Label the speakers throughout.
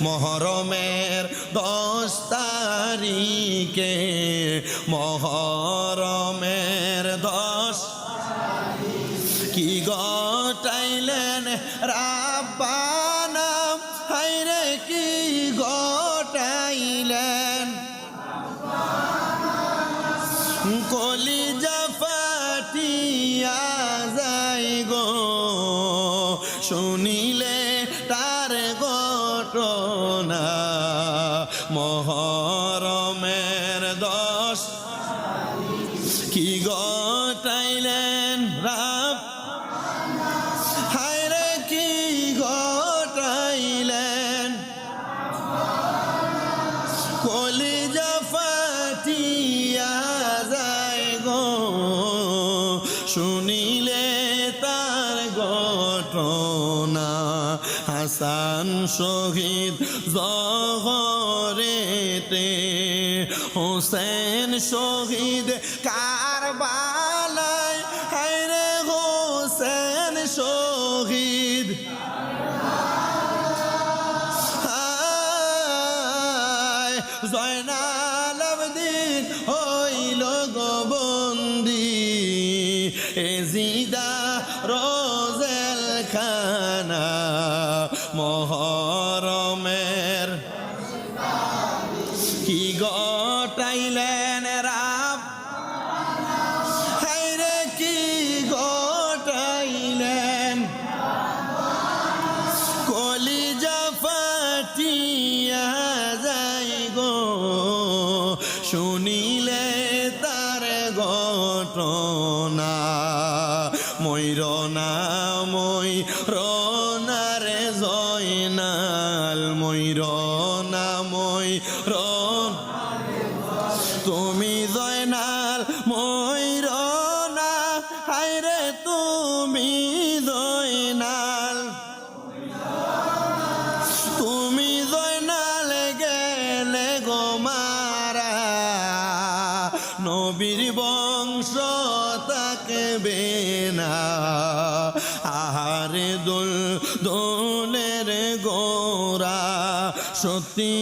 Speaker 1: মহরমের 10 তারিখে মহরমের 10 কি গটাইলেন রাব্বানা হায়রে কি গটাইলেন কলিজা ফাটিয়া যাই গো শুনিলে তার ঘটনা মহরমের 10 কি গটাইলেন রাব হায়রে কি গটাইলেন কলিজা ফাটিয়া যায় গো শুনিলে তার ঘটনা হাসান শহীদ জহরেতে হোসেন শহীদ কারবালায় হায়রে হোসেন শহীদ জয়নাল আবদিন হইল গো বন্দি এজিদা রোজেল খানা মহরমের কি গটাইলেন রাব হায়রে কি গটাইলেন কলিজা ফাটিয়া যায় গো শুনিলে তার ঘটনা ময়ূরনা ময়ূরনারে জয়নাল ময়ূরনা ময়ূরন তুমি জয়নাল ময়ূরনা হায়রে তুমি জয়নাল তুমি জয়নাল গেলে গো মারা নবীর বংশ থাকবে না আহারে দোলের গোরা সত্যি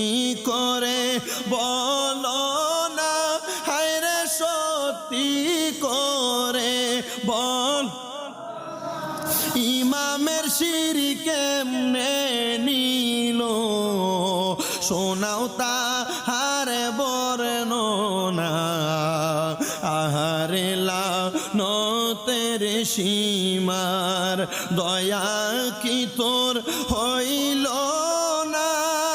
Speaker 1: করে বলো না হায়রে সত্যি করে বল ইমামের শিরি কেমনে নিল শোনাও তাহার বর্ণনা আহারে লানতের সীমার দয়া কি তো